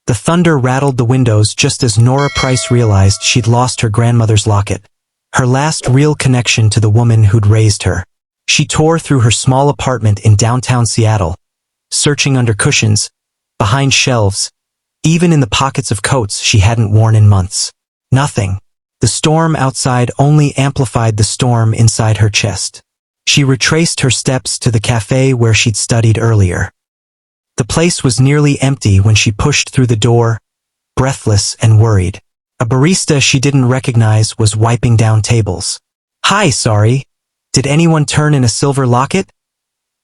The thunder rattled the windows just as Nora Price realized she'd lost her grandmother's locket, her last real connection to the woman who'd raised her. She tore through her small apartment in downtown Seattle, searching under cushions, behind shelves, even in the pockets of coats she hadn't worn in months. Nothing. The storm outside only amplified the storm inside her chest. She retraced her steps to the cafe where she'd studied earlier. The place was nearly empty when she pushed through the door, breathless and worried. A barista she didn't recognize was wiping down tables. "Hi, sorry. Did anyone turn in a silver locket?"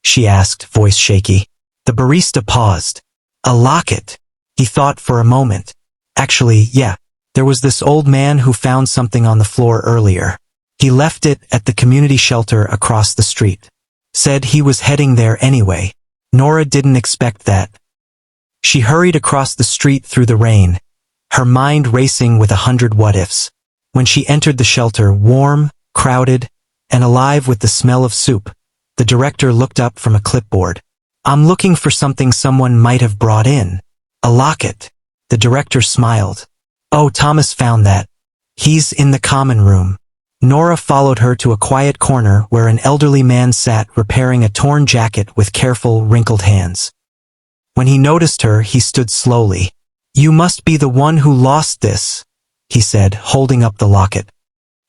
she asked, voice shaky. The barista paused. A locket. He thought for a moment. Actually, yeah. There was this old man who found something on the floor earlier. He left it at the community shelter across the street. Said he was heading there anyway. Nora didn't expect that. She hurried across the street through the rain, her mind racing with 100 what-ifs. When she entered the shelter, warm, crowded, and alive with the smell of soup, the director looked up from a clipboard. "I'm looking for something someone might have brought in." "A locket." The director smiled. "Oh, Thomas found that. He's in the common room." Nora followed her to a quiet corner where an elderly man sat repairing a torn jacket with careful, wrinkled hands. When he noticed her, he stood slowly. "You must be the one who lost this," he said, holding up the locket.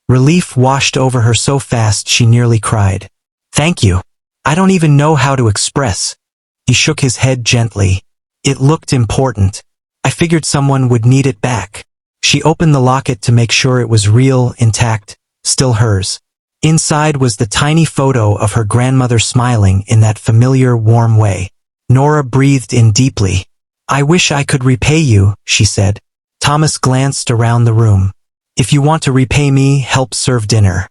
Relief washed over her so fast she nearly cried. "Thank you. I don't even know how to express." He shook his head gently. "It looked important. I figured someone would need it back." She opened the locket to make sure it was real, intact, still hers. Inside was the tiny photo of her grandmother smiling in that familiar, warm way. Nora breathed in deeply. "I wish I could repay you," she said. Thomas glanced around the room. "If you want to repay me, help serve dinner.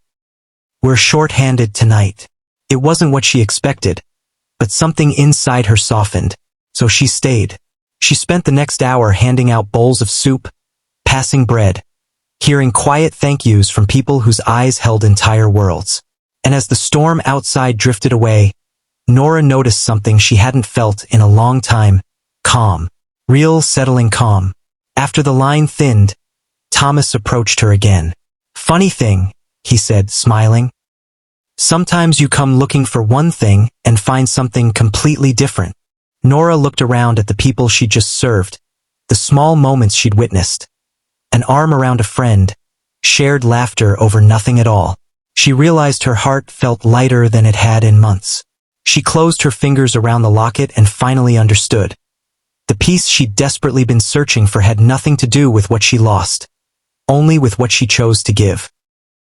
We're short-handed tonight." It wasn't what she expected, but something inside her softened, so she stayed. She spent the next hour handing out bowls of soup, passing bread, hearing quiet thank yous from people whose eyes held entire worlds. And as the storm outside drifted away, Nora noticed something she hadn't felt in a long time: calm. Real, settling calm. After the line thinned, Thomas approached her again. "Funny thing," he said, smiling. "Sometimes you come looking for one thing and find something completely different." Nora looked around at the people she'd just served, the small moments she'd witnessed. An arm around a friend, shared laughter over nothing at all. She realized her heart felt lighter than it had in months. She closed her fingers around the locket and finally understood. The piece she'd desperately been searching for had nothing to do with what she lost, only with what she chose to give.